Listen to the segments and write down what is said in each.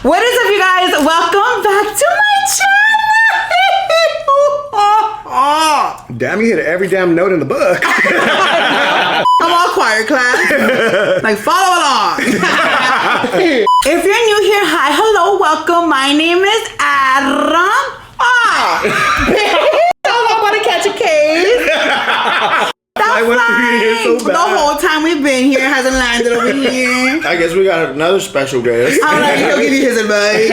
What is up, you guys? Welcome back to my channel. Damn, you hit every damn note in the book. I'm all choir class. Like, follow along. If you're new here, hi, hello, welcome. My name is Adam. I'm about to catch a case. I went through here so bad. The whole time we've been here hasn't landed over here. I guess we got another special guest. I'm like, he'll give you his advice.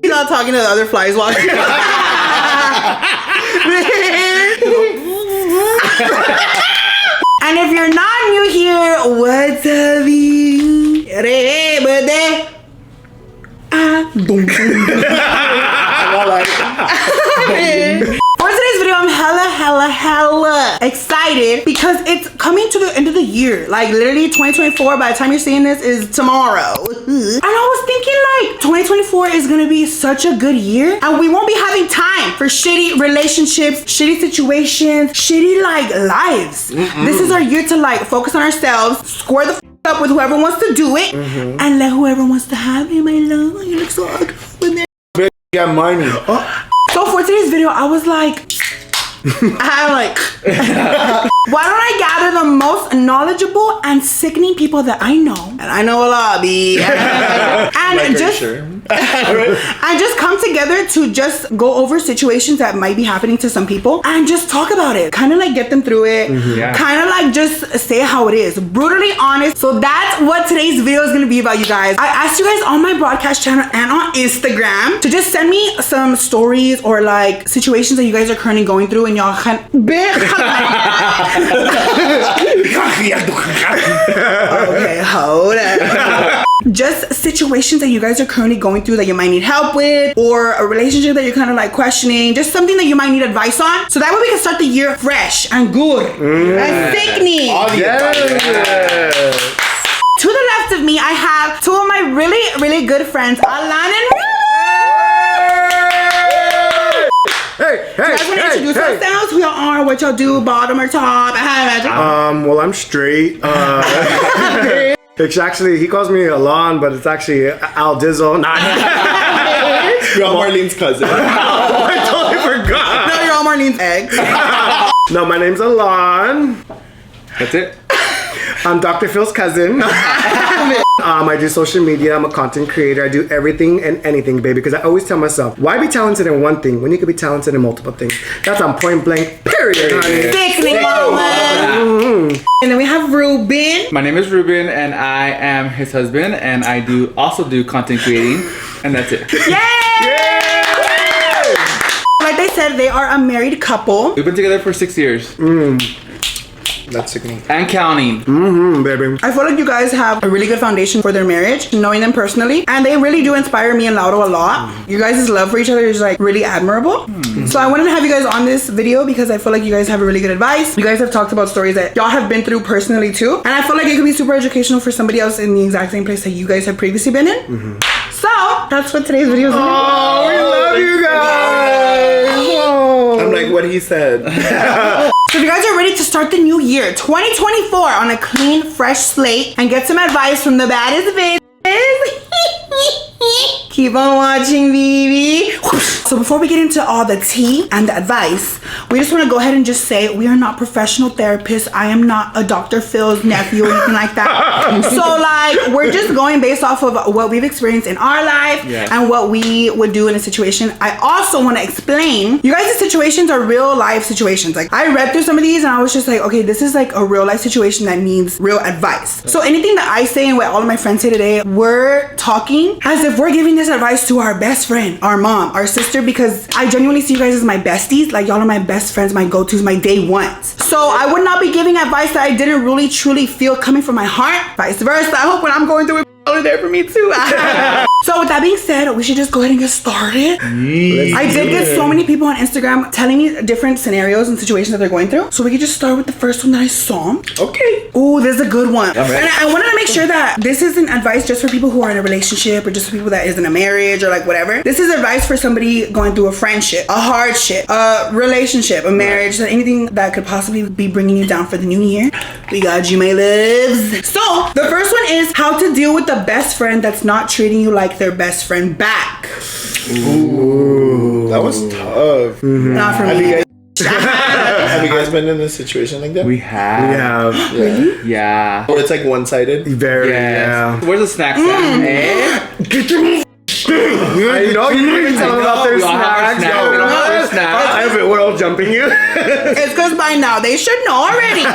He's not talking to the other flies watching. And if you're not new here, what's up, you? For today's video, I'm hella excited because it's coming to the end of the year. Like literally 2024, by the time you're seeing this, is tomorrow. And I was thinking like 2024 is gonna be such a good year and we won't be having time for shitty relationships, shitty situations, shitty like lives. This is our year to like focus on ourselves, square the up with whoever wants to do it, and let whoever wants to have him. I love you, look so ugly in there. Got money. So for today's video, I was like, why don't I gather the most knowledgeable and sickening people that I know, and I know a lot, and just come together to just go over situations that might be happening to some people and just talk about it, kind of like get them through it, kind of like just say how it is, brutally honest. So that's what today's video is gonna be about, you guys. I asked you guys on my broadcast channel and on Instagram to just send me some stories or like situations that you guys are currently going through, and y'all can okay, hold up. Just situations that you guys are currently going through that you might need help with, or a relationship that you're kind of like questioning, just something that you might need advice on, so that way we can start the year fresh and good and sickening. To the left of me, I have two of my really good friends, Alan and you guys want to introduce yourselves? Who y'all are, what y'all do, bottom or top? Well, I'm straight. It's actually, he calls me Alon, but it's actually Al Dizzle. You're all Marlene's cousin. I totally forgot. No, you're all Marlene's egg. No, my name's Alon. That's it. I'm Dr. Phil's cousin. I do social media. I'm a content creator. I do everything and anything, baby, because I always tell myself, why be talented in one thing when you could be talented in multiple things? That's on point blank, period. Sickening moment. And then we have Ruben. My name is Ruben, and I am his husband, and I also do content creating, and that's it. Yay! Like they said, they are a married couple. We've been together for 6 years. That's sickening. And counting. Baby. I feel like you guys have a really good foundation for their marriage, knowing them personally, and they really do inspire me and Lauro a lot. You guys' love for each other is like really admirable. So I wanted to have you guys on this video because I feel like you guys have a really good advice. You guys have talked about stories that y'all have been through personally too, and I feel like it could be super educational for somebody else in the exact same place that you guys have previously been in. So that's what today's video is gonna be. Oh, we love you guys. Oh. I'm like what he said. So if you guys are ready to start the new year, 2024, on a clean, fresh slate and get some advice from the baddest bitches, keep on watching, baby. So before we get into all the tea and the advice, we just want to go ahead and just say we are not professional therapists. I am not a Dr. Phil's nephew or anything like that. So like, we're just going based off of what we've experienced in our life and what we would do in a situation. I also want to explain, you guys' situations are real life situations. Like I read through some of these and I was just like, okay, this is like a real life situation that needs real advice. So anything that I say and what all of my friends say today, we're talking as if we're giving this advice to our best friend, our mom, our sister, here because I genuinely see you guys as my besties. Like, y'all are my best friends, my go-tos, my day ones. So I would not be giving advice that I didn't really truly feel coming from my heart. Vice versa. I hope when I'm going through it, y'all are there for me too. So with that being said, we should just go ahead and get started. I did get so many people on Instagram telling me different scenarios and situations that they're going through. So we could just start with the first one that I saw. Okay. Ooh, this is a good one. I'm ready. And I wanted to make sure that this isn't advice just for people who are in a relationship or just for people that is in a marriage or like whatever. This is advice for somebody going through a friendship, a hardship, a relationship, a marriage, anything that could possibly be bringing you down for the new year. We got you, my loves. So the first one is how to deal with the best friend that's not treating you like their best friend back. Ooh, that was tough. Not for me. Have you guys been in a situation like that? We have. Yeah. Yeah. Or it's like one-sided. Very, Yes. Where's the snack at? Eh? Get your you know, you didn't even tell them about their We all have our snacks. snacks. No, We all have our snacks. We're all jumping you. It's because by now they should know already.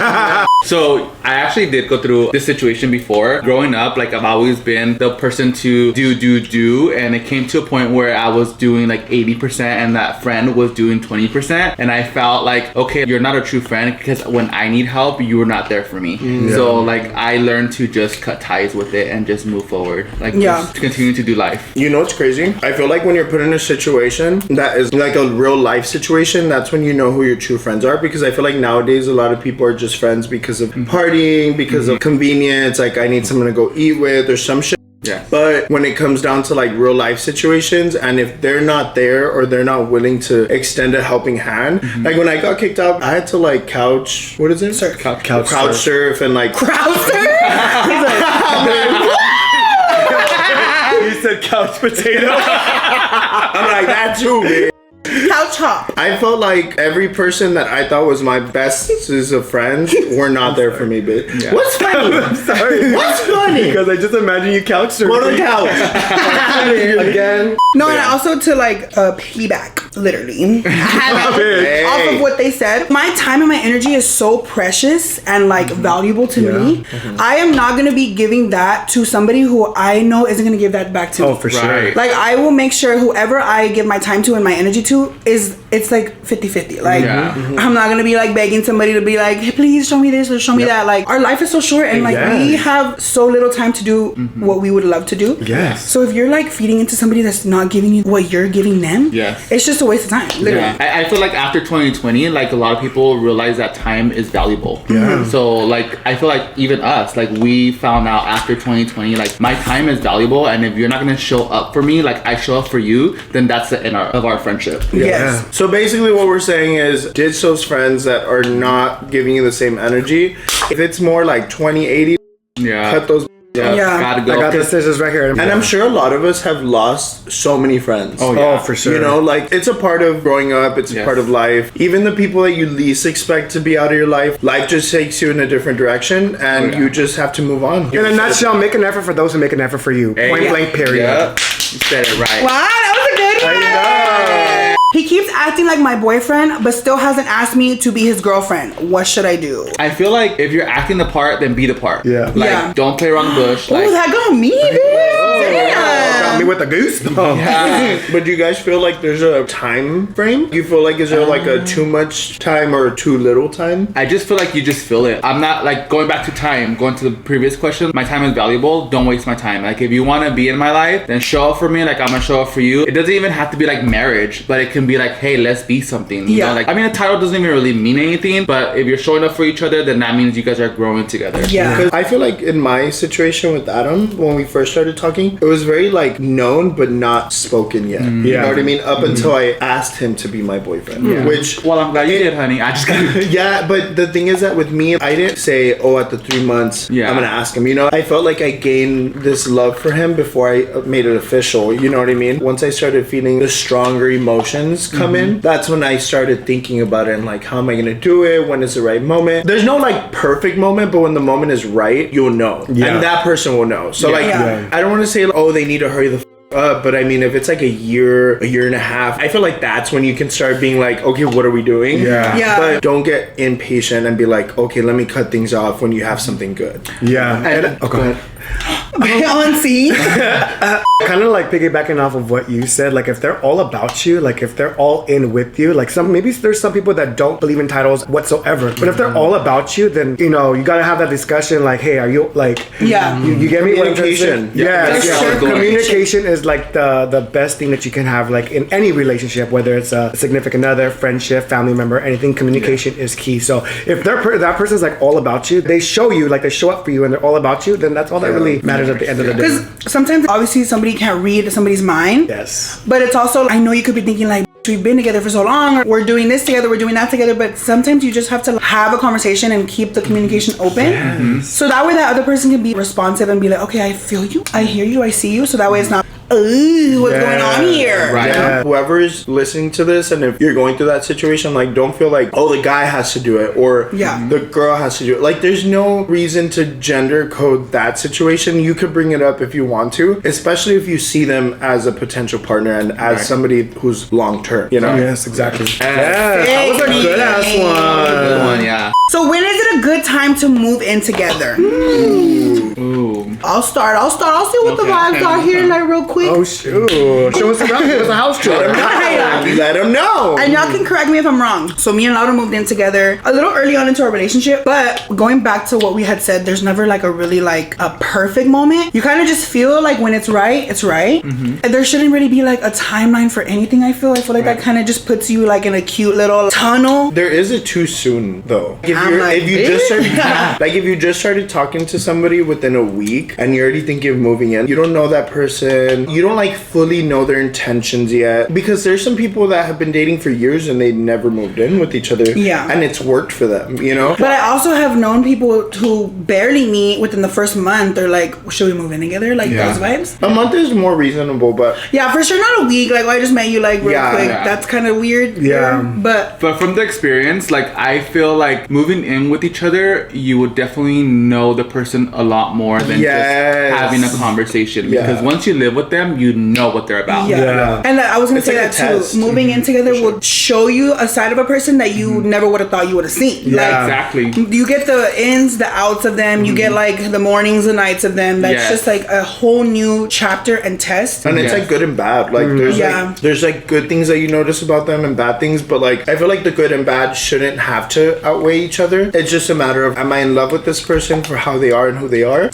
So I actually did go through this situation before. Growing up, like I've always been the person to do, and it came to a point where I was doing like 80% and that friend was doing 20%, and I felt like, okay, you're not a true friend because when I need help, you were not there for me. So like I learned to just cut ties with it and just move forward, like just to continue to do life. You know what's crazy? I feel like when you're put in a situation that is like a real life situation, that's when you know who your true friends are. Because I feel like nowadays a lot of people are just friends because of partying, because of convenience. Like I need someone to go eat with or some shit. Yeah. But when it comes down to like real life situations, and if they're not there or they're not willing to extend a helping hand, like when I got kicked out, I had to like couch. What is it? Surf. Couch surf and like. Krauser? You said couch potato. I'm like that too, man. Couch hop. I felt like every person that I thought was my best of friends were not there for me, bitch. Yeah. What's funny? I'm sorry. What's funny? Because I just imagine you couch surfing. Go to the couch. Again. No, and also to like piggyback, literally. Off of what they said, my time and my energy is so precious and like valuable to me. I am not gonna be giving that to somebody who I know isn't gonna give that back to me. Oh, for sure. Right. Like I will make sure whoever I give my time to and my energy to it's like 50-50. Like I'm not gonna be like begging somebody to be like, hey, please show me this or show me that. Like our life is so short and like we have so little time to do what we would love to do. Yes. So if you're like feeding into somebody that's not giving you what you're giving them, Yes. it's just a waste of time. Literally. Yeah. I feel like after 2020, like a lot of people realize that time is valuable. Yeah. So like I feel like even us, like we found out after 2020, like my time is valuable, and if you're not gonna show up for me, like I show up for you, then that's the end of our friendship. Yes. So basically what we're saying is ditch those friends that are not giving you the same energy. If it's more like 20-80, Yeah. cut those. Yeah. Gotta go. I got the scissors right here. And I'm sure a lot of us have lost so many friends. Oh, yeah. Oh, for sure. You know, like it's a part of growing up, it's a Yes. part of life. Even the people that you least expect to be out of your life just takes you in a different direction, and yeah. you just have to move on. In a nutshell, make an effort for those who make an effort for you. Hey. Point Yeah. blank, period. Yeah. You said it right. Wow, that was a good one. I know. He keeps acting like my boyfriend, but still hasn't asked me to be his girlfriend. What should I do? I feel like if you're acting the part, then be the part. Yeah. Like Yeah. don't play around the bush. Oh, Like, that got me, bitch. Got me with a goose. yeah. But do you guys feel like there's a time frame? You feel like is there like a too much time or too little time? I just feel like you just feel it. I'm not like going back to time, going to the previous question. My time is valuable. Don't waste my time. Like if you want to be in my life, then show up for me. Like I'm gonna show up for you. It doesn't even have to be like marriage, but it can be like, hey, let's be something. You Yeah. know? Like I mean, a title doesn't even really mean anything, but if you're showing up for each other, then that means you guys are growing together. Yeah. Because I feel like in my situation with Adam, when we first started talking, it was very like known but not spoken yet. You Yeah. know what I mean? Up until I asked him to be my boyfriend. Which Well, I'm glad you did, honey. I just gotta. yeah, but the thing is that with me, I didn't say, oh, at the 3 months, Yeah. I'm gonna ask him. You know, I felt like I gained this love for him before I made it official. You know what I mean? Once I started feeling the stronger emotions come in, that's when I started thinking about it and like, how am I gonna do it? When is the right moment? There's no like perfect moment, but when the moment is right, you'll know. Yeah. And that person will know. So like, Yeah. I don't want to say, oh, they need to hurry the up, but I mean, if it's like a year and a half, I feel like that's when you can start being like, okay, what are we doing? Yeah. Yeah. But don't get impatient and be like, okay, let me cut things off when you have something good. Yeah. And- Go ahead. on scene. Kind of like piggybacking off of what you said, like if they're all about you, like if they're all in with you, like maybe there's some people that don't believe in titles whatsoever, but if they're all about you, then you know you gotta have that discussion. Like, hey, are you like? Yeah. You get me? Communication. Yes. For sure. Communication is like the best thing that you can have, like in any relationship, whether it's a significant other, friendship, family member, anything. Communication is key. So if that person's like all about you, they show you, like they show up for you, and they're all about you, then that's all that really matters at the end of the day. Because sometimes, obviously, somebody can't read somebody's mind. Yes. But it's also, I know you could be thinking like, we've been together for so long, or we're doing this together, we're doing that together, but sometimes you just have to have a conversation and keep the communication open. So that way that other person can be responsive and be like, okay, I feel you, I hear you, I see you. So that way it's not, what's going on here? Right. Yeah. Whoever is listening to this, and if you're going through that situation, like don't feel like, oh, the guy has to do it or the girl has to do it. Like there's no reason to gender code that situation. You could bring it up if you want to, especially if you see them as a potential partner and as somebody who's long term, you know? Yes, exactly. Yes, that was a good ass one. Good one, yeah. So when is it a good time to move in together? Ooh. I'll start. I'll see what the vibes are here, like real quick. Oh shoot! Show us around. Give us a house tour. Let them know. And y'all can correct me if I'm wrong. So me and Laura moved in together a little early on into our relationship, but going back to what we had said, there's never like a really like a perfect moment. You kind of just feel like when it's right, it's right. And there shouldn't really be like a timeline for anything. I feel like that kind of just puts you like in a cute little tunnel. There is a too soon though. I'm If you just started talking to somebody within a week and you're already thinking of moving in, you don't know that person, you don't like fully know their intentions yet, because there's some people that have been dating for years and they never moved in with each other. Yeah. And it's worked for them, you know? But I also have known people who barely meet within the first month. They're like, should we move in together? Like those vibes. A month is more reasonable, but Yeah, for sure not a week. Like, I just met you like real quick. Yeah. That's kind of weird. Yeah. But From the experience, like I feel like moving in with each other, you would definitely know the person a lot more than just having a conversation. Because once you live with them, you know what they're about. Yeah. And I was gonna It's say like that a too. test. Moving in together will show you a side of a person that you never would have thought you would have seen. Yeah. Exactly. Like, you get the ins, the outs of them. You get like the mornings, the nights of them. That's Yes. just like a whole new chapter and test. and it's Yes. like good and bad. Like there's like good things that you notice about them and bad things, but like I feel like the good and bad shouldn't have to outweigh each other. It's just a matter of, am I in love with this person for how they are and who they are?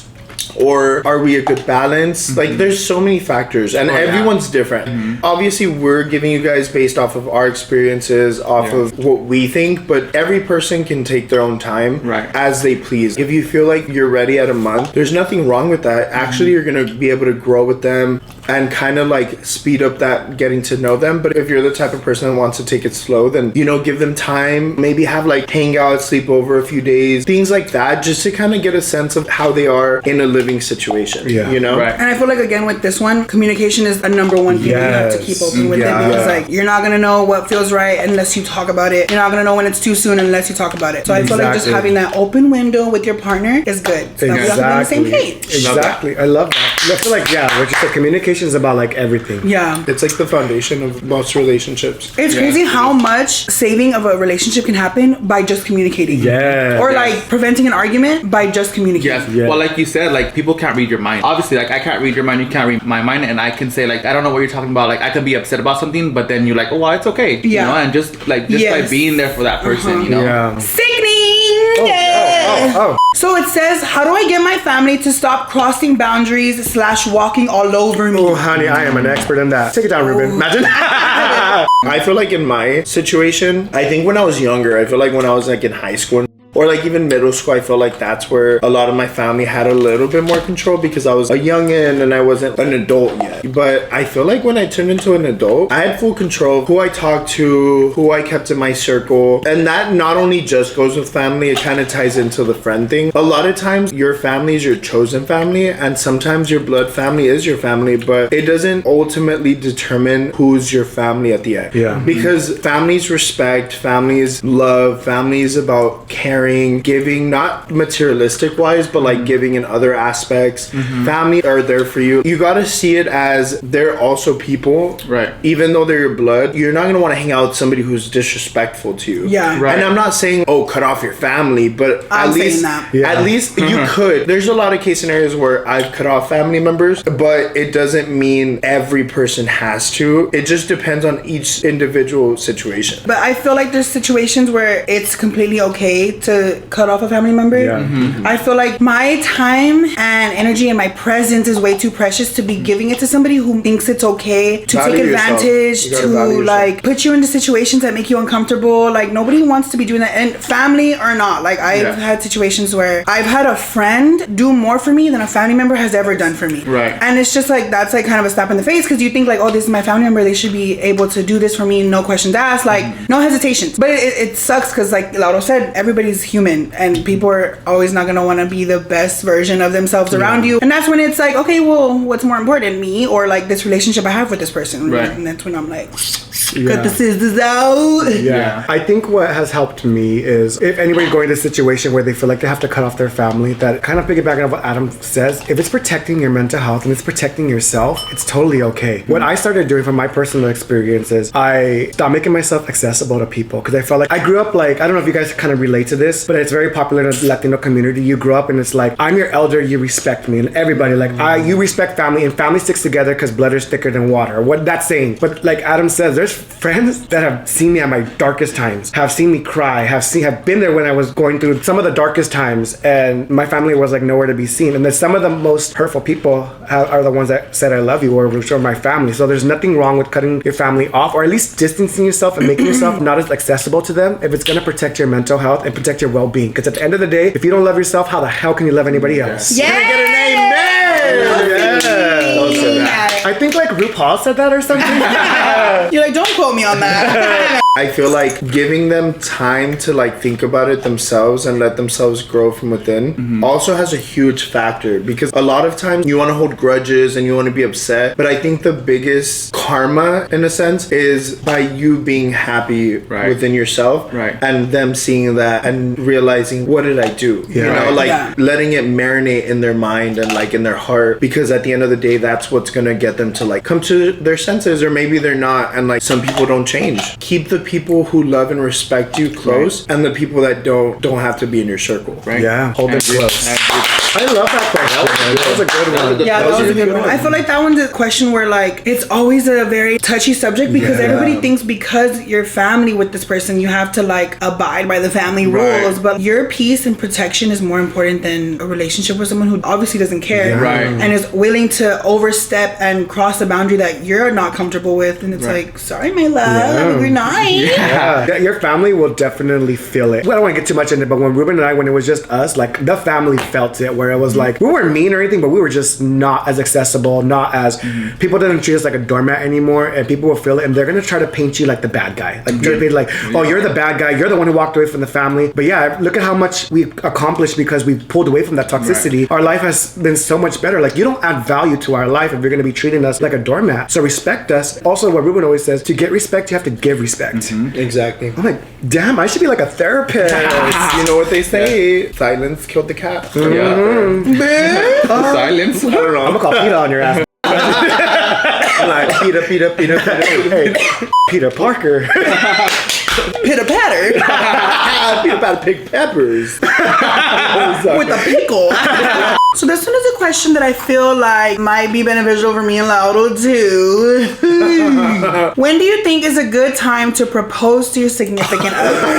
Or are we a good balance? Like there's so many factors and everyone's different. Obviously we're giving you guys based off of our experiences, off of what we think, but every person can take their own time as they please. If you feel like you're ready at a month, there's nothing wrong with that. Actually, you're gonna be able to grow with them and kind of like speed up that getting to know them. But if you're the type of person that wants to take it slow, then you know, give them time, maybe have like hang out, sleep over a few days, things like that, just to kind of get a sense of how they are in a living situation. You know? Right. And I feel like again with this one, communication is a number one thing you have to keep open with them, because like you're not gonna know what feels right unless you talk about it. You're not gonna know when it's too soon unless you talk about it. So I feel like just having that open window with your partner is good. So that we all can be on the same page. Exactly. I love that. I feel like what you said, communication is about like everything. Yeah. It's like the foundation of most relationships. It's crazy how much saving of a relationship can happen by just communicating. Yeah. Or like preventing an argument by just communicating. Yes. Yeah. Well, like you said, like people can't read your mind. Obviously, like I can't read your mind, you can't read my mind, and I can say like I don't know what you're talking about. Like I could be upset about something, but then you're like, oh, well, it's okay. Yeah. You know, and just by being there for that person, you know. Yeah. Sickening! Oh. So it says, how do I get my family to stop crossing boundaries / walking all over me? Oh, honey, I am an expert in that. Take it down, Ruben. Imagine. I feel like in my situation, I think when I was younger, I feel like when I was like in high school or like even middle school, I feel like that's where a lot of my family had a little bit more control because I was a youngin' and I wasn't an adult yet. But I feel like when I turned into an adult, I had full control of who I talked to, who I kept in my circle. And that not only just goes with family, it kind of ties into the friend thing. A lot of times your family is your chosen family, and sometimes your blood family is your family, but it doesn't ultimately determine who's your family at the end. Yeah. Because families respect, families love, families about caring caring, giving, not materialistic wise, but like giving in other aspects. Family are there for you. You got to see it as they're also people. Right. Even though they're your blood, you're not going to want to hang out with somebody who's disrespectful to you. Yeah. Right. And I'm not saying, oh, cut off your family, but I'm saying that. at least you could. There's a lot of case scenarios where I've cut off family members, but it doesn't mean every person has to. It just depends on each individual situation. But I feel like there's situations where it's completely okay to cut off a family member. Yeah. I feel like my time and energy and my presence is way too precious to be giving it to somebody who thinks it's okay to Value take yourself. advantage, You gotta to value yourself. like put you into situations that make you uncomfortable. Like nobody wants to be doing that, and family or not. Like I've had situations where I've had a friend do more for me than a family member has ever done for me. Right. And it's just like that's like kind of a slap in the face, because you think like, oh, this is my family member, they should be able to do this for me, no questions asked, like no hesitations. But it sucks because like Lauro said, everybody's human and people are always not gonna want to be the best version of themselves around you, and that's when it's like, okay, well, what's more important, me or like this relationship I have with this person? Right. And that's when I'm like, cut the scissors out. Yeah. I think what has helped me is if anybody's going to a situation where they feel like they have to cut off their family, that kind of piggybacking on what Adam says, if it's protecting your mental health and it's protecting yourself, it's totally okay. What I started doing from my personal experience is I stopped making myself accessible to people, because I felt like I grew up like, I don't know if you guys kind of relate to this, but it's very popular in the Latino community. You grow up and it's like, I'm your elder, you respect me, and everybody like, you respect family, and family sticks together because blood is thicker than water. What that's saying. But like Adam says, there's friends that have seen me at my darkest times, have seen me cry, have been there when I was going through some of the darkest times, and my family was like nowhere to be seen. And then some of the most hurtful people are the ones that said I love you, or which are my family. So there's nothing wrong with cutting your family off, or at least distancing yourself and making yourself not as accessible to them, if it's going to protect your mental health and protect your well-being. Because at the end of the day, if you don't love yourself, how the hell can you love anybody else? Yeah. Can I get an amen? I think like RuPaul said that or something. You're like, don't quote me on that. I feel like giving them time to like think about it themselves and let themselves grow from within also has a huge factor, because a lot of times you want to hold grudges and you want to be upset, but I think the biggest karma in a sense is by you being happy within yourself, and them seeing that and realizing, what did I do? You know, like letting it marinate in their mind and like in their heart, because at the end of the day, that's what's gonna get them to like come to their senses, or maybe they're not, and like some people don't change. Keep the people who love and respect you close, and the people that don't have to be in your circle. Yeah, hold them close. I love that question. That was a good one. Yeah, that was a good one. I feel like that one's a question where like it's always a very touchy subject, because everybody thinks because you're family with this person, you have to like abide by the family rules, but your peace and protection is more important than a relationship with someone who obviously doesn't care and is willing to overstep and cross a boundary that you're not comfortable with, and it's like, sorry my love, have a good night. Yeah, your family will definitely feel it. Well, I don't want to get too much into it, but when Ruben and I, when it was just us, like the family felt it, where it was like, we weren't mean or anything, but we were just not as accessible, not as, people didn't treat us like a doormat anymore, and people will feel it, and they're going to try to paint you like the bad guy. Like, try to paint like, oh, you're the bad guy, you're the one who walked away from the family. But yeah, look at how much we accomplished because we pulled away from that toxicity. Our life has been so much better. Like, you don't add value to our life if you're going to be treating us like a doormat. So respect us. Also, what Ruben always says, to get respect, you have to give respect. Exactly. I'm like, damn, I should be like a therapist. You know what they say? Silence killed the cat. Silence. I don't know. I'm gonna call Peter on your ass. Like Peter. Hey, Peter Parker. Pitter patter Peter Pan pick peppers with a pickle. So this one is a question that I feel like might be beneficial for me and Lauro too. When do you think is a good time to propose to your significant other?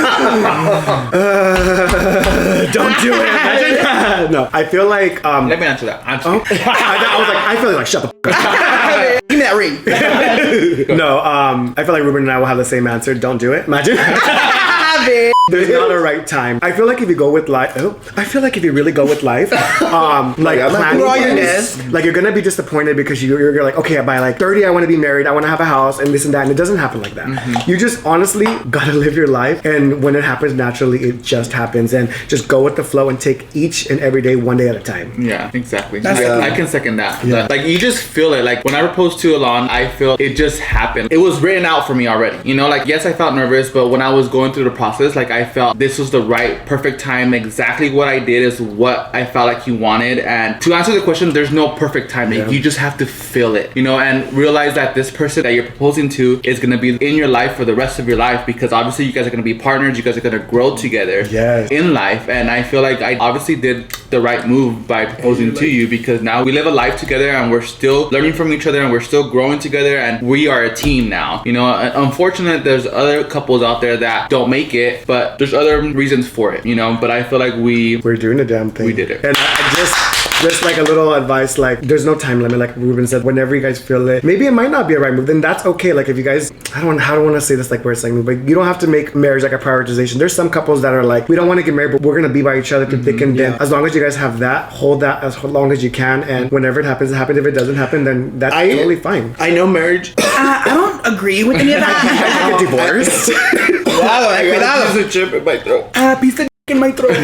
Don't do it. No, I feel like Let me answer that. I was like, I feel like shut the fuck up. Give me that ring. No, I feel like Ruben and I will have the same answer. Don't do it. Imagine. There's not a right time. I feel like if you go with life, I feel like if you really go with life, like planning this, like you're gonna be disappointed because you're like, okay, by like 30, I want to be married, I want to have a house, and this and that, and it doesn't happen like that. You just honestly gotta live your life, and when it happens naturally, it just happens, and just go with the flow and take each and every day one day at a time. Yeah, exactly. I can second that. Yeah. Like you just feel it. Like when I proposed to Alon, I feel it just happened. It was written out for me already. You know, like yes, I felt nervous, but when I was going through the process process. Like I felt this was the right, perfect time. Exactly what I did is what I felt like he wanted. And to answer the question, there's no perfect timing. You just have to feel it, you know, and realize that this person that you're proposing to is going to be in your life for the rest of your life, because obviously you guys are going to be partners. You guys are going to grow together in life. And I feel like I obviously did the right move by proposing to you, because now we live a life together and we're still learning from each other and we're still growing together and we are a team now. You know, unfortunately, there's other couples out there that don't make it, but there's other reasons for it, you know. But I feel like we're doing the damn thing. We did it. And I just like a little advice, like there's no time limit, like Ruben said. Whenever you guys feel it, maybe it might not be a right move, then that's okay. Like if you guys, I don't want to say this like where it's like me, but you don't have to make marriage like a prioritization. There's some couples that are like, we don't want to get married, but we're gonna be by each other through thick and thin. As long as you guys have that, hold that as long as you can, and whenever it happens, it happens. If it doesn't happen, then that's totally fine. I know marriage. I don't agree with any of that. Get divorced. I gotta use a chip in my throat. Piece of in my throat.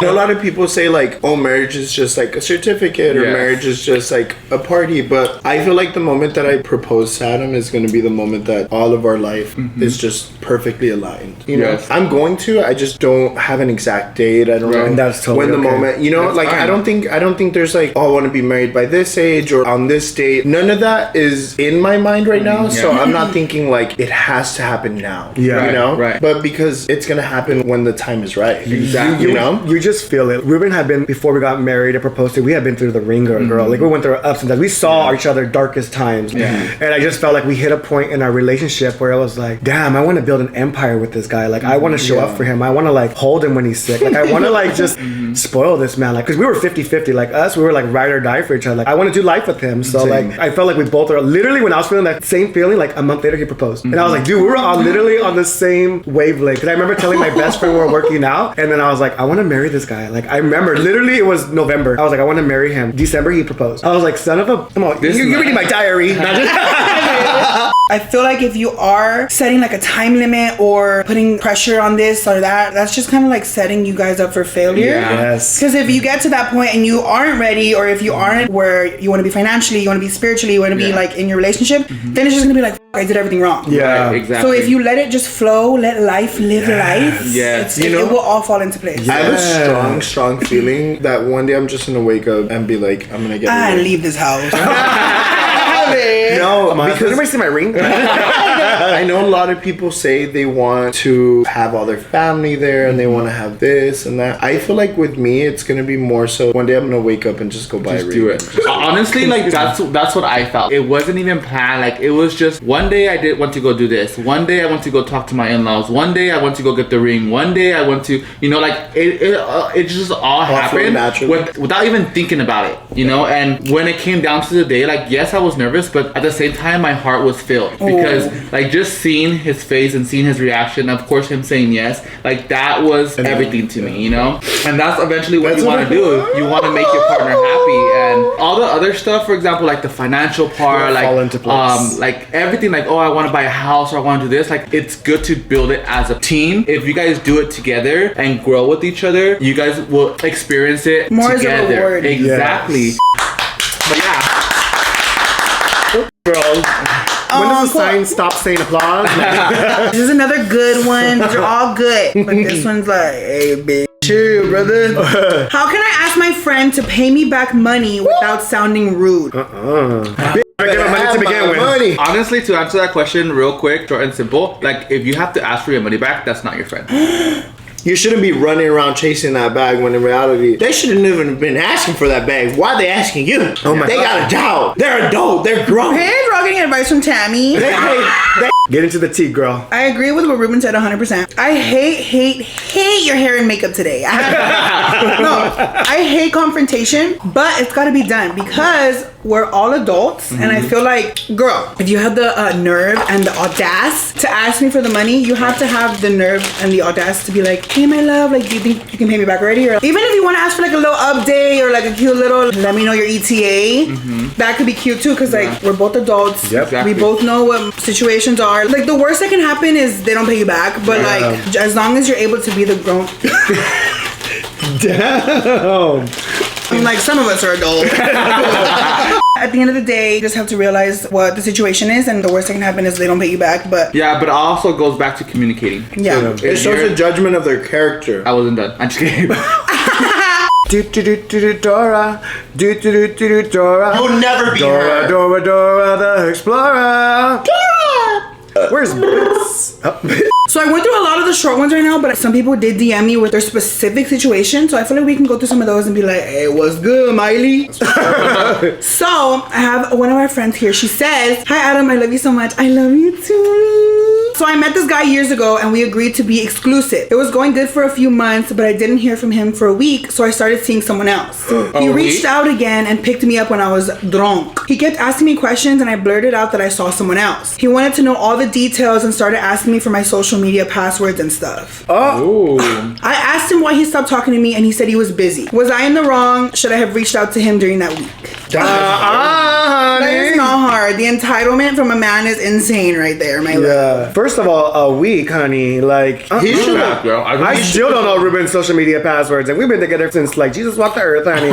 A lot of people say like, oh, marriage is just like a certificate, or marriage is just like a party, but I feel like the moment that I propose to Adam is going to be the moment that all of our life is just perfectly aligned, you know. I just don't have an exact date. I don't know, and that's totally when the moment, you know, that's like fine. I don't think there's like, oh, I want to be married by this age or on this date. None of that is in my mind right now, so I'm not thinking like it has to happen now, you know, but because it's going to happen when the time is right. Exactly. You know, you just feel it. Ruben had been, before we got married and proposed to, we had been through the ringer, girl. Like we went through our ups and downs. We saw each other darkest times. And I just felt like we hit a point in our relationship where I was like, damn, I want to build an empire with this guy. Like I want to show up for him. I want to like hold him when he's sick. Like I want to like just spoil this man. Like, cause we were 50-50. Like us, we were like ride or die for each other. Like I want to do life with him. So like I felt like we both are literally, when I was feeling that same feeling, like a month later he proposed. And I was like, dude, we were all literally on the same wavelength. Cause I remember telling my best friend we were working out, and then I was like, I want to marry this guy. Like I remember literally it was November. I was like, I want to marry him. December he proposed. I was like, son of a, come on, you're reading my diary. I feel like if you are setting like a time limit or putting pressure on this or that, that's just kind of like setting you guys up for failure. Yes. Because if you get to that point and you aren't ready, or if you aren't where you want to be financially, you want to be spiritually, you want to be like in your relationship, then it's just gonna be like, I did everything wrong. Yeah, right, exactly. So if you let it just flow, let life live life, you know, it will all fall into place. I have a strong feeling that one day I'm just gonna wake up and be like, I'm gonna get and leave this house. No, because anybody see my ring? I know a lot of people say they want to have all their family there and they want to have this and that. I feel like with me, it's gonna be more so one day I'm gonna wake up and just go buy a ring. Do it. Honestly, like that's what I felt. It wasn't even planned. Like it was just one day I did want to go do this. One day I want to go talk to my in-laws. One day I want to go get the ring. One day I want to, you know, like it just all happened without even thinking about it, you know. And when it came down to the day, like yes, I was nervous, but at the same time my heart was filled because like just seeing his face and seeing his reaction, of course him saying yes, like that was everything to me, you know. And that's eventually what you want to do. You want to make your partner happy, and all the other stuff, for example, like the financial part, like fall into place. like everything, like oh I want to buy a house or I want to do this, like it's good to build it as a team. If you guys do it together and grow with each other, you guys will experience it more together. As a reward. Exactly. Yes. But yeah, Girl. When does the sign stop saying applause? This is another good one. These are all good, but this one's like, hey bitch, chill, brother. How can I ask my friend to pay me back money without sounding rude? Honestly, to answer that question real quick, short and simple, like if you have to ask for your money back, that's not your friend. You shouldn't be running around chasing that bag when in reality, they shouldn't even been asking for that bag. Why are they asking you? Oh my God. They got a job. They're adult. They're grown. Hey, we're all getting advice from Tammy. Get into the tea, girl. I agree with what Ruben said 100%. I hate your hair and makeup today. I hate confrontation, but it's got to be done because we're all adults, and I feel like, girl, if you have the nerve and the audace to ask me for the money, you have to have the nerve and the audace to be like, hey, my love, like, do you think you can pay me back already? Or even if you want to ask for like a little update or like a cute little, let me know your ETA, that could be cute too, because like we're both adults. Yep. Exactly. We both know what situations are. Like the worst that can happen is they don't pay you back, but like as long as you're able to be the grown. Damn. Like, some of us are adults. At the end of the day, you just have to realize what the situation is, and the worst that can happen is they don't pay you back. But Yeah, but it also goes back to communicating. yeah. It shows a judgment of their character. I wasn't done. I'm just kidding. Dora, Dora. You'll never be Dora, her. Dora, Dora the Explorer. Dora! Where's Bits? So I went through a lot of the short ones right now, but some people did DM me with their specific situation. So I feel like we can go through some of those and be like, hey, what's good, Miley? So I have one of our friends here. She says, hi, Adam, I love you so much. I love you too. So I met this guy years ago and we agreed to be exclusive. It was going good for a few months, but I didn't hear from him for a week. So I started seeing someone else. He reached out again and picked me up when I was drunk. He kept asking me questions and I blurted out that I saw someone else. He wanted to know all the details and started asking me for my social media passwords and stuff. Ooh. I asked him why he stopped talking to me and he said he was busy. Was I in the wrong? Should I have reached out to him during that week? That is not hard. The entitlement from a man is insane right there, my love. Yeah. First of all, a week, honey. Like, He should Yeah, have. girl. I still don't know Ruben's social media passwords, and we've been together since like Jesus walked the earth, honey.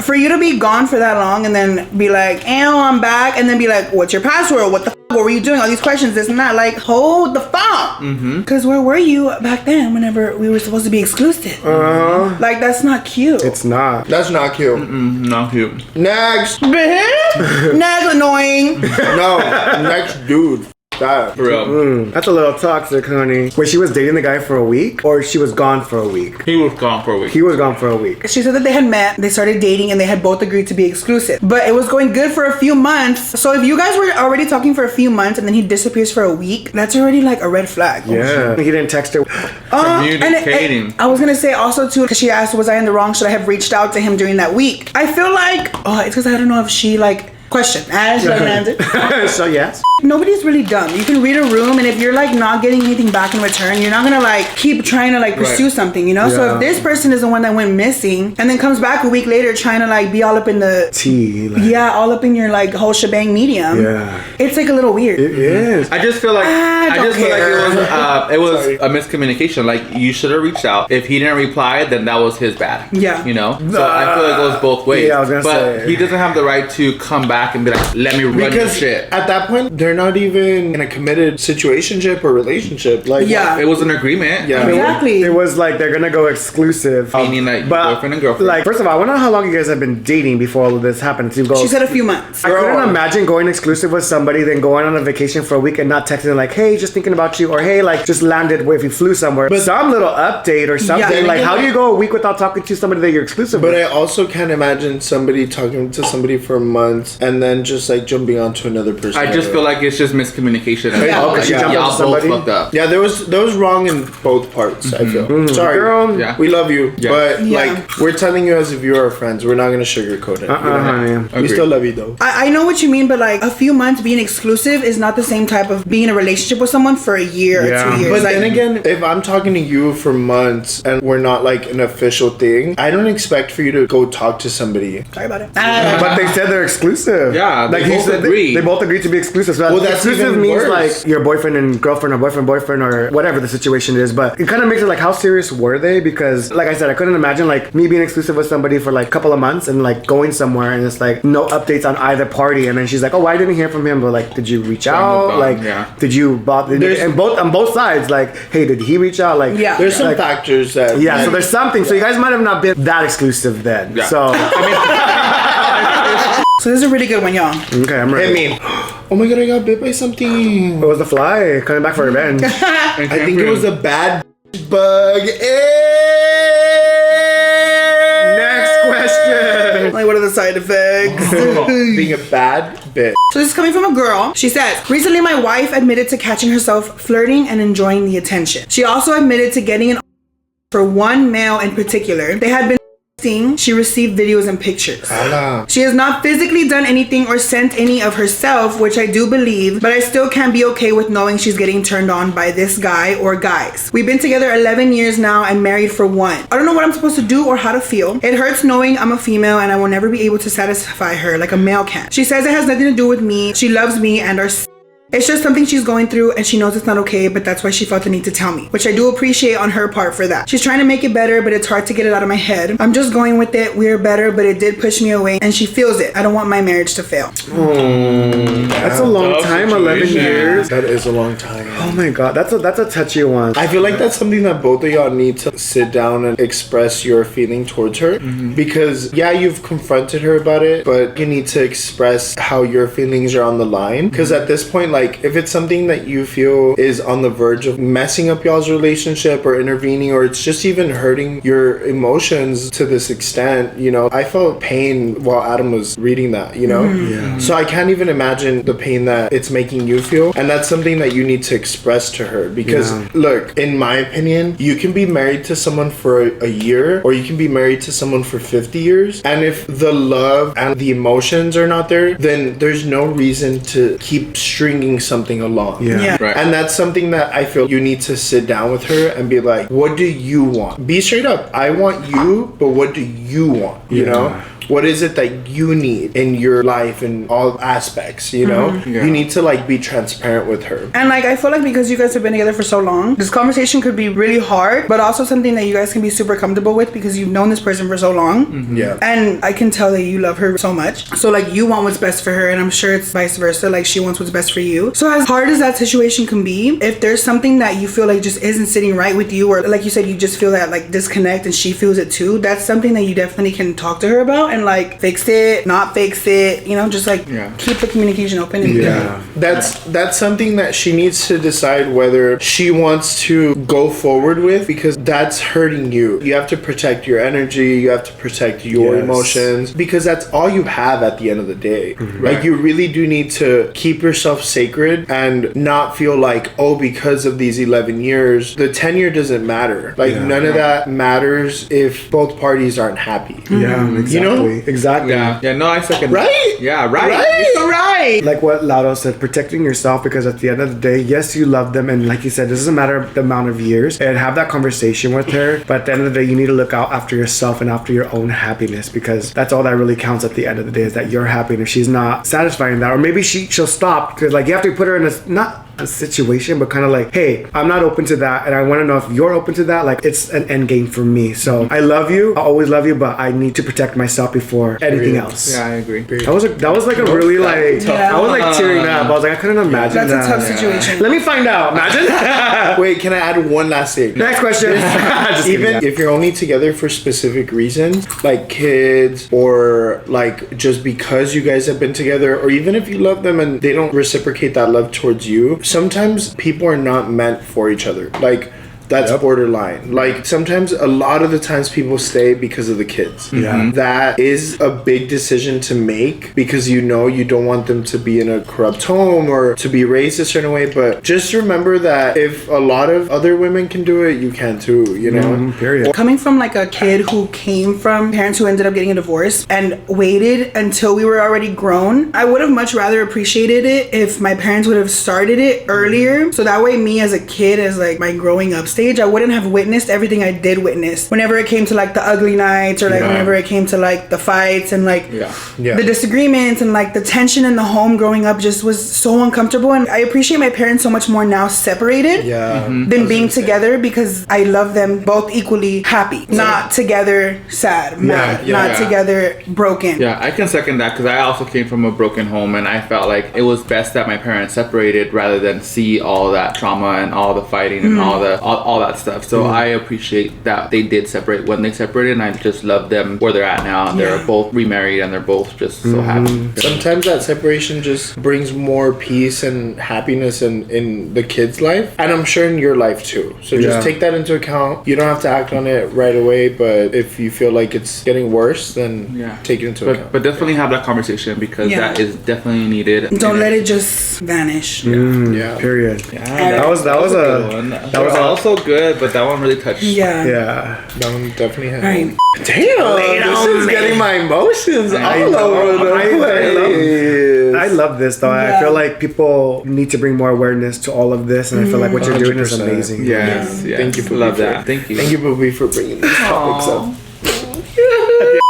For you to be gone for that long and then be like, ew, I'm back, and then be like, what's your password? What the f? What were you doing? All these questions, this and that. Like, hold the phone. Because where were you back then whenever we were supposed to be exclusive? Like, that's not cute. It's not. That's not cute. Not cute. Next. Next, annoying. No. Next dude. That. For real. That's a little toxic, honey. Wait, she was dating the guy for a week, or she was gone for a week? He was gone for a week. He was gone for a week. She said that they had met, they started dating, and they had both agreed to be exclusive. But it was going good for a few months. So if you guys were already talking for a few months and then he disappears for a week, that's already like a red flag. Yeah. He didn't text her. Communicating. I was gonna say also too, because she asked, was I in the wrong? Should I have reached out to him during that week? I feel like, it's because I don't know if she question. I should have answered. So yes. Nobody's really dumb. You can read a room, and if you're not getting anything back in return, you're not gonna keep trying to pursue something, you know? So Yeah. if this person is the one that went missing and then comes back a week later trying to be all up in the Tea. all up in your whole shebang medium. Yeah. It's a little weird. It is. I just feel like I don't it was a miscommunication. Like, you should have reached out. If he didn't reply, then that was his bad. Yeah. You know? So I feel like it goes both ways. Yeah, I was gonna but say. he doesn't have the right to come back and be like, let me run your Because shit. at that point, they're not even in a committed situationship or relationship. Yeah. It was an agreement. Yeah. Exactly. It was like they're gonna go exclusive. Meaning boyfriend and girlfriend. Like, first of all, I wonder how long you guys have been dating before all of this happened. So you go. She said a few months. I couldn't imagine going exclusive with somebody, then going on a vacation for a week and not texting like, hey, just thinking about you, or hey, just landed if you flew somewhere. But some little update or something. Yeah. How do you go a week without talking to somebody that you're exclusive But with? I also can't imagine somebody talking to somebody for months and then just jumping onto another person. I just feel like it's just miscommunication. Yeah. Okay, she jumped Y'all onto both somebody? fucked up. Yeah, there was wrong in both parts. I feel sorry, Girl. Yeah. We love you, Yeah. but Yeah. we're telling you as if you're our friends. We're not gonna sugarcoat it. honey. We Agreed. still love you though. I know what you mean, but a few months being exclusive is not the same type of being in a relationship with someone for a year Yeah. or 2 years. But then again, if I'm talking to you for months and we're not an official thing, I don't expect for you to go talk to somebody. sorry about it. But they said they're exclusive. Yeah, they he both said agreed. They both agreed to be exclusive. So Well, that's exclusive even means worse. your boyfriend and girlfriend or boyfriend or whatever the situation is. But it kind of makes it how serious were they? Because like I said, I couldn't imagine me being exclusive with somebody for a couple of months and going somewhere and it's no updates on either party. And then she's like, oh, I didn't hear from him. But did you reach out? Yeah. Did you? And on both sides, hey, did he reach out? Yeah. There's some factors that. Yeah, so there's something. So you guys might have not been that exclusive then. Yeah. So So this is a really good one, y'all. okay, I'm ready. Hit me. Oh my god, I got bit by something. It was the fly coming back for revenge. I think it was a bad bug. Next question. What are the side effects? Being a bad bitch. So this is coming from a girl. She says, recently my wife admitted to catching herself flirting and enjoying the attention. She also admitted to getting an for one male in particular. They had been she received videos and pictures. She has not physically done anything or sent any of herself, which I do believe, but I still can't be okay with knowing she's getting turned on by this guy or guys. We've been together 11 years now and married for 1. I don't know what I'm supposed to do or how to feel. It hurts knowing I'm a female and I will never be able to satisfy her like a male can. She says it has nothing to do with me. She loves me and our It's just something she's going through and she knows it's not okay, but that's why she felt the need to tell me, which I do appreciate on her part for that. She's trying to make it better, but it's hard to get it out of my head. I'm just going with it. We're better, but it did push me away and she feels it. I don't want my marriage to fail. That's a long time, 11 years. That is a long time. Oh my God, that's a touchy one. I feel like that's something that both of y'all need to sit down and express your feeling towards her. Because, yeah, you've confronted her about it, but you need to express how your feelings are on the line. Because at this point, like, if it's something that you feel is on the verge of messing up y'all's relationship or intervening, or it's just even hurting your emotions to this extent, you know, I felt pain while Adam was reading that, you know? Yeah. So I can't even imagine the pain that it's making you feel. And that's something that you need to express to her. Because, look, in my opinion, you can be married to someone for a year, or you can be married to someone for 50 years. And if the love and the emotions are not there, then there's no reason to keep stringing something along. Yeah. Right. And that's something that I feel you need to sit down with her and be like, what do you want? Be straight up. I want you, but what do you want? You know? What is it that you need in your life in all aspects, you know? You need to like be transparent with her. And like, I feel like because you guys have been together for so long, this conversation could be really hard, but also something that you guys can be super comfortable with because you've known this person for so long. Yeah. And I can tell that you love her so much. So like, you want what's best for her, and I'm sure it's vice versa. Like, she wants what's best for you. So as hard as that situation can be, if there's something that you feel like just isn't sitting right with you, or like you said, you just feel that like disconnect and she feels it too, that's something that you definitely can talk to her about and like fix it, not fix it, you know, just like keep the communication open. And That's something that she needs to decide whether she wants to go forward with, because that's hurting you. You have to protect your energy, you have to protect your emotions, because that's all you have at the end of the day. Like, you really do need to keep yourself sacred and not feel like, oh, because of these 11 years, the tenure doesn't matter. Like, none of that matters if both parties aren't happy. Yeah, exactly. You know? Exactly. Yeah, no, I second Right? that. Yeah, right. Right? You're so right. Like what Laudo said, protecting yourself, because at the end of the day, yes, you love them, and like you said, this doesn't matter the amount of years, and have that conversation with her, but at the end of the day, you need to look out after yourself and after your own happiness, because that's all that really counts at the end of the day, is that you're happy. And if she's not satisfying that, or maybe she'll stop, because like you have to put her in a, not a situation, but kind of like, hey, I'm not open to that, and I want to know if you're open to that. Like, it's an end game for me. So I love you, I always love you, but I need to protect myself before anything else. Yeah, I agree. That was like a really like I was like tearing up. I was like, I couldn't imagine that's that. a tough situation. Let me find out. Imagine. Wait, can I add one last thing? Next question. Just Even kidding. if you're only together for specific reasons, like kids, or like just because you guys have been together, or even if you love them and they don't reciprocate that love towards you, sometimes people are not meant for each other. Like, that's borderline. Like, sometimes, a lot of the times, people stay because of the kids. Yeah. That is a big decision to make, because you know you don't want them to be in a corrupt home or to be raised a certain way. But just remember that if a lot of other women can do it, you can too, you know? Period. Coming from like a kid who came from parents who ended up getting a divorce and waited until we were already grown, I would have much rather appreciated it if my parents would have started it earlier. So that way, me as a kid, as like my growing up stage, I wouldn't have witnessed everything I did witness whenever it came to like the ugly nights, or like whenever it came to like the fights and like the disagreements, and like the tension in the home growing up just was so uncomfortable. And I appreciate my parents so much more now separated than being together, because I love them both equally happy, not together sad, mad, not together broken. Yeah, I can second that, because I also came from a broken home, and I felt like it was best that my parents separated rather than see all that trauma and all the fighting and all that stuff. So I appreciate that they did separate when they separated, and I just love them where they're at now. They're both remarried, and they're both just so happy. Sometimes that separation just brings more peace and happiness in the kid's life, and I'm sure in your life too. So just take that into account. You don't have to act on it right away, but if you feel like it's getting worse, then take it into account. But definitely have that conversation, because that is definitely needed. Don't let it just vanish. Period. Yeah, that was a good one. That was also good, but that one really touched. Yeah. That one definitely has. Right. Damn, this is getting my emotions all over the place. I love this though. I feel like people need to bring more awareness to all of this, and I feel like what you're doing is 100%. amazing. Yes. Thank you, love Booby, that. Thank you. Thank you, Booby, for bringing these topics up.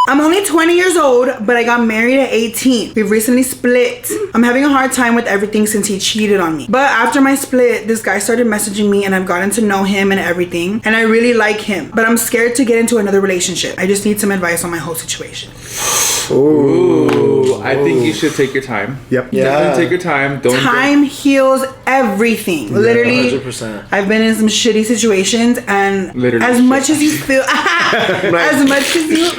I'm only 20 years old, but I got married at 18. We've recently split. I'm having a hard time with everything since he cheated on me. But after my split, this guy started messaging me and I've gotten to know him and everything. And I really like him. But I'm scared to get into another relationship. I just need some advice on my whole situation. Ooh, I think you should take your time. Yep. Yeah. Definitely take your time. Don't Time heals everything. Literally, 100%. I've been in some shitty situations, and Literally as shit. much as you feel, as much as you,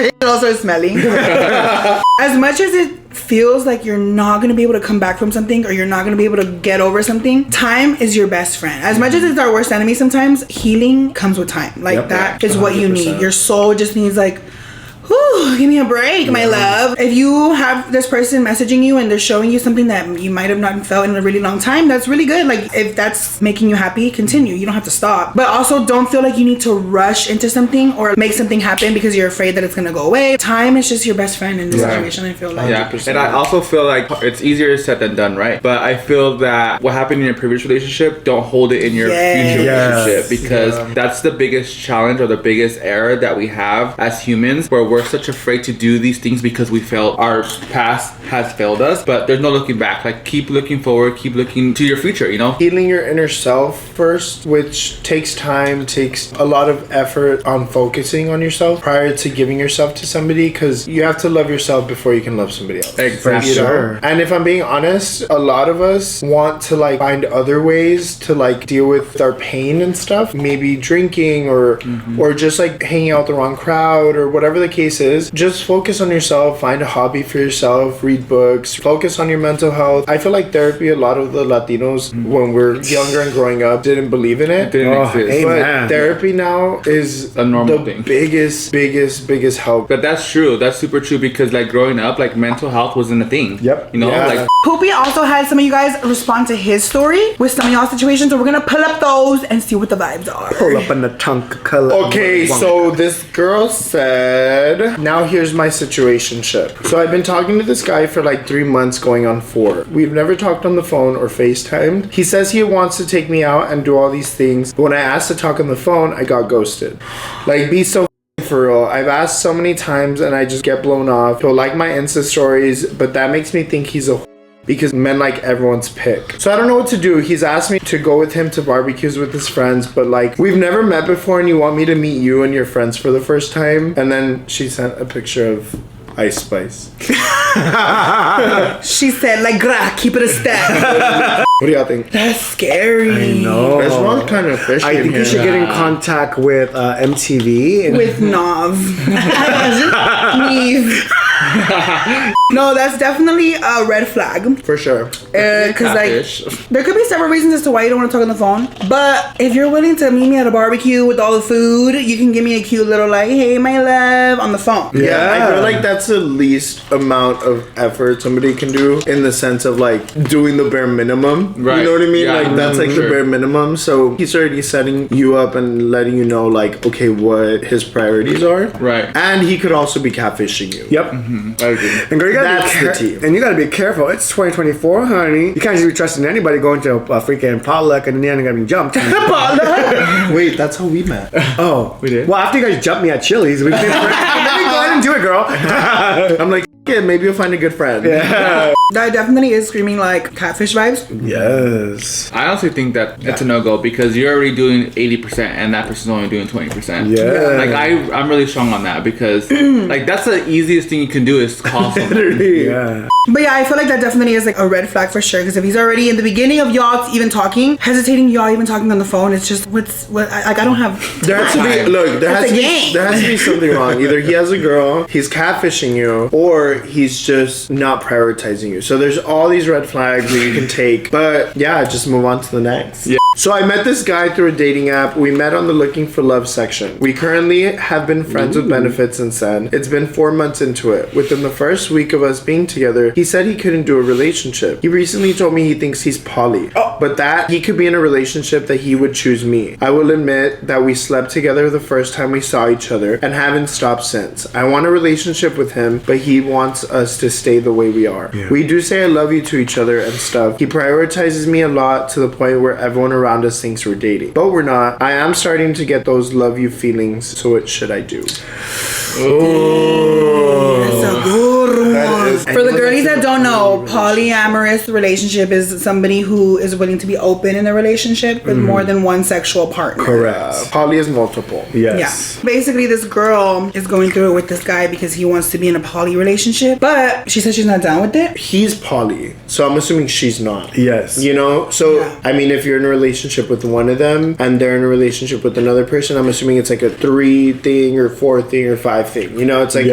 it also smelling. As much as it feels like you're not gonna be able to come back from something, or you're not gonna be able to get over something, time is your best friend. As much as it's our worst enemy, sometimes healing comes with time. Like Yep. that is what you 100%. need. Your soul just needs like, whew, give me a break, my love. If you have this person messaging you and they're showing you something that you might have not felt in a really long time, that's really good. Like, if that's making you happy, continue. You don't have to stop. But also, don't feel like you need to rush into something or make something happen because you're afraid that it's gonna go away. Time is just your best friend in this Right. situation, I feel like. Yeah, 100%. and I also feel like it's easier said than done, right? But I feel that what happened in your previous relationship, don't hold it in your Yes. future Yes. relationship, because that's the biggest challenge or the biggest error that we have as humans, where we're such afraid to do these things because we felt our past has failed us. But there's no looking back. Like, keep looking forward, keep looking to your future, you know? Healing your inner self first, which takes time, takes a lot of effort on focusing on yourself prior to giving yourself to somebody, because you have to love yourself before you can love somebody else. Exactly. You know? Sure. And if I'm being honest, a lot of us want to like find other ways to like deal with our pain and stuff. Maybe drinking or just like hanging out with the wrong crowd or whatever the case is. Just focus on yourself, find a hobby for yourself, read books, focus on your mental health. I feel like therapy, a lot of the Latinos when we're younger and growing up didn't believe in it. Didn't exist. amen. But therapy now is A normal the thing. biggest help. But that's true. That's super true, because like growing up, like mental health wasn't a thing. Yep. You know, Yeah. like Poopy also had some of you guys respond to his story with some of y'all situations, so we're gonna pull up those and see what the vibes are. Pull up in the trunk color. Okay, so this girl said, now here's my situationship. So I've been talking to this guy for like 3 months going on 4. We've never talked on the phone or FaceTimed. He says he wants to take me out and do all these things, but when I asked to talk on the phone, I got ghosted. Like, be so for real. I've asked so many times and I just get blown off. He'll like my Insta stories, but that makes me think he's a because men like everyone's pick. So I don't know what to do. He's asked me to go with him to barbecues with his friends, but like, we've never met before and you want me to meet you and your friends for the first time. And then she sent a picture of Ice Spice. She said, like, grah, keep it a step. What do y'all think? That's scary. I know. There's one kind of fishy I in think here. you should get in contact with MTV. And With Nav. Neve. No, that's definitely a red flag. For sure. Because like, catfish. there could be several reasons as to why you don't want to talk on the phone. But if you're willing to meet me at a barbecue with all the food, you can give me a cute little like, hey, my love, on the phone. Yeah, I feel like that's the least amount of effort somebody can do, in the sense of like doing the bare minimum. Right. You know what I mean? Yeah, Like, that's like sure. the bare minimum. So he's already setting you up and letting you know like, okay, what his priorities are. Right. And he could also be catfishing you. Yep. I agree. And girl, you gotta That's be the tea. And you gotta be careful. It's 2024, honey. You can't just be trusting anybody going to a freaking potluck and then you're gonna be jumped. Wait, that's how we met. Oh, We did? Well, after you guys jumped me at Chili's, we can maybe go ahead and do it, girl. I'm like, yeah, maybe you'll find a good friend. Yeah. That definitely is screaming like catfish vibes. Yes. I honestly think that it's a no-go, because you're already doing 80% and that person's only doing 20%. Yeah. Like, I'm really strong on that, because like, that's the easiest thing you can do is call someone. Yeah. But yeah, I feel like that definitely is like a red flag for sure. Because if he's already in the beginning of y'all even talking, hesitating y'all even talking on the phone, it's just I don't have. There has to be look. There That's has a to be, game. there has to be something wrong. Either he has a girl, he's catfishing you, or he's just not prioritizing you. So there's all these red flags that you can take. But yeah, just move on to the next. Yeah. So I met this guy through a dating app. We met on the looking for love section. We currently have been friends with benefits since then. It's been 4 months into it. Within the first week of us being together, he said he couldn't do a relationship. He recently told me he thinks he's poly, but that he could be in a relationship that he would choose me. I will admit that we slept together the first time we saw each other and haven't stopped since. I want a relationship with him, but he wants us to stay the way we are. Yeah. We do say I love you to each other and stuff. He prioritizes me a lot, to the point where everyone around around us thinks we're dating, but we're not. I am starting to get those love you feelings. So what should I do? Oh, That's a good one. For the girlies that don't know, polyamorous relationship is somebody who is willing to be open in a relationship with more than one sexual partner. correct. Poly is multiple. Yes. Yeah. Basically, this girl is going through it with this guy because he wants to be in a poly relationship, but she says she's not down with it. He's poly, so I'm assuming she's not. Yes. You know, so Yeah. I mean, if you're in a relationship with one of them and they're in a relationship with another person, I'm assuming it's like a 3 thing or 4 thing or 5 thing. You know, it's like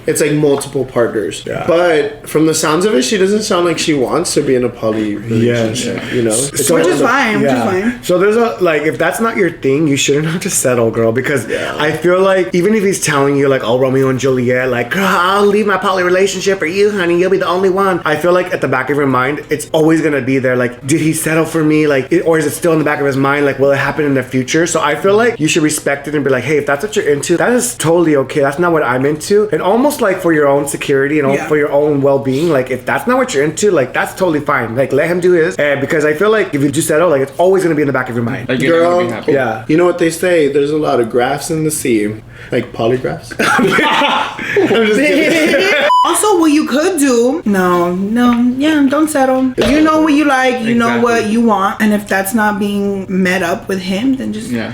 it's like multiple partners. Yeah. But from the sounds of it, she doesn't sound like she wants to be in a poly relationship. You know, it's Which is all- fine, which is fine. So there's a like, if that's not your thing, you shouldn't have to settle, girl. Because I feel like even if he's telling you like, oh, Romeo and Juliet, like, girl, I'll leave my poly relationship for you, honey. You'll be the only one. I feel like at the back of your mind, it's always gonna be there. Like, did he settle for me? Like, or is it still in the back of his mind? Like, will it happen in the future? So I feel like you should respect it and be like, hey, if that's what you're into, that is totally okay. That's not what I'm into. And almost like for your own security and for your own well-being, like if that's not what you're into, like that's totally fine. Like let him do his. And because I feel like if you do settle, like it's always gonna be in the back of your mind. Like you're not gonna be Girl, happy. Yeah. you know what they say? There's a lot of graphs in the sea, like polygraphs. I'm just kidding. Also, what you could do, don't settle. You know what you like, you know what you want, and if that's not being met up with him, then just Yeah.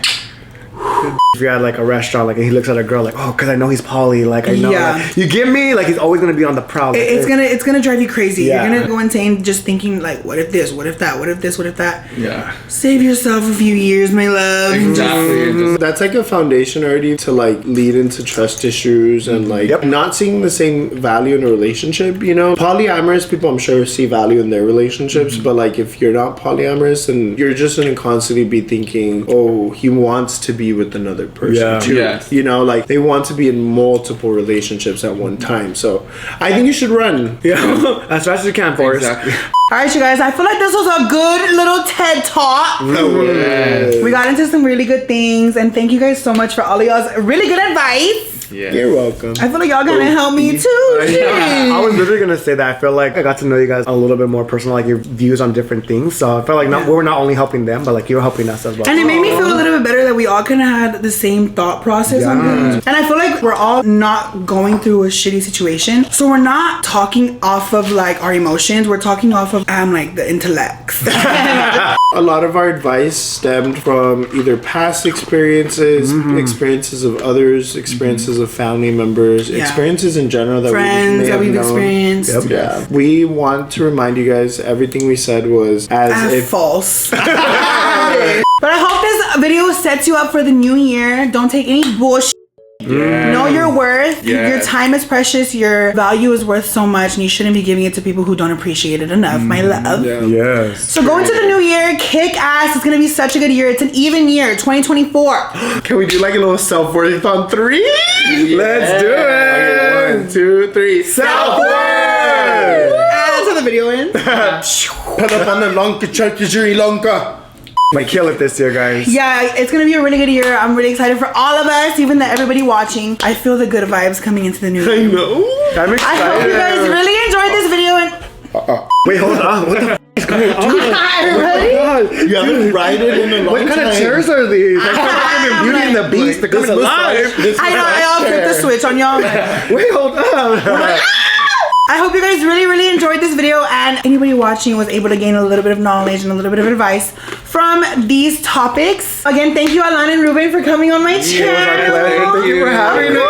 If you're at like a restaurant, like and he looks at a girl, like, oh, because I know he's poly, like I know, Yeah. like, you get me, like he's always gonna be on the prowl. Like, it's gonna drive you crazy. Yeah. You're gonna go insane just thinking like, what if this, what if that, what if this, what if that. Yeah. Save yourself a few years, my love. Exactly. Just- That's like a foundation already to like lead into trust issues and like not seeing the same value in a relationship, you know. Polyamorous people, I'm sure, see value in their relationships, but like if you're not polyamorous, and you're just gonna constantly be thinking, oh, he wants to be with another person Yeah. too. Yes. You know, like they want to be in multiple relationships at one time. So I think you should run. yeah, as fast as you can, Forrest. Exactly. All right, you guys. I feel like this was a good little TED talk. Yes. We got into some really good things, and thank you guys so much for all of y'all's really good advice. Yeah. You're welcome. I feel like y'all gonna help me too. I was literally gonna say that. I feel like I got to know you guys a little bit more personal, like your views on different things. So I felt like we're not only helping them, but like you're helping us as well. And it made me feel a little bit better that we all kind of had the same thought process on things. And I feel like we're all not going through a shitty situation. So we're not talking off of like our emotions. We're talking off of like the intellects. A lot of our advice stemmed from either past experiences, experiences of others, experiences of family members, experiences in general that Friends we that we've known. experienced. Yeah, we want to remind you guys everything we said was as if False. But I hope this video sets you up for the new year. Don't take any bullshit. Know your worth. Yes. Your time is precious. Your value is worth so much, and you shouldn't be giving it to people who don't appreciate it enough, my love. Yes. So go into the new year, kick ass. It's gonna be such a good year. It's an even year, 2024. can we do like a little self-worth on 3? Let's do it. Okay, 1, 2, 3. Self-worth. That's how the video ends. Put up on the Lanka Church of Sri Lanka. Might kill it this year, guys. Yeah, it's gonna be a really good year. I'm really excited for all of us, even that everybody watching. I feel the good vibes coming into the new year. I know. I'm excited. I hope you guys really enjoyed this video and Wait, hold on. What the f is going on? ready? You haven't ridden in a long What kind time. of chairs are these? Like fucking Beauty and the Beast. They're coming alive. I know I flipped the switch on y'all. Wait, hold on. I hope you guys really enjoyed this video, and anybody watching was able to gain a little bit of knowledge and a little bit of advice from these topics. Again, thank you Alan and Ruben for coming on my channel. It was our pleasure. Thank you for having us.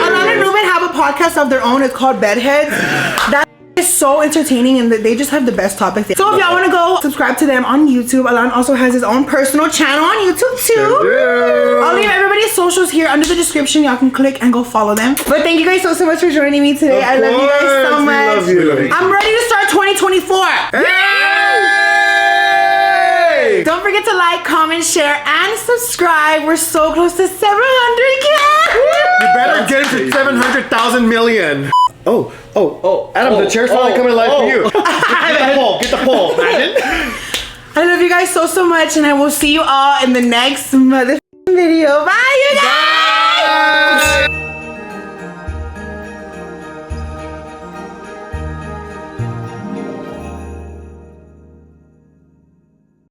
Alan and Ruben have a podcast of their own. It's called Bedheads. That is so entertaining, and they just have the best topics. So if y'all want to go subscribe to them on YouTube, Alan also has his own personal channel on YouTube too. I'll leave everybody's socials here under the description. Y'all can click and go follow them. But thank you guys so much for joining me today. I love you guys so much. Love you. I'm ready to start 2024. Hey! Don't forget to like, comment, share, and subscribe. We're so close to 700K. You better get into 700,000 million. Oh, Adam, the chair's finally coming alive for you. Get the pole. I love you guys so much, and I will see you all in the next mother video. Bye, you guys.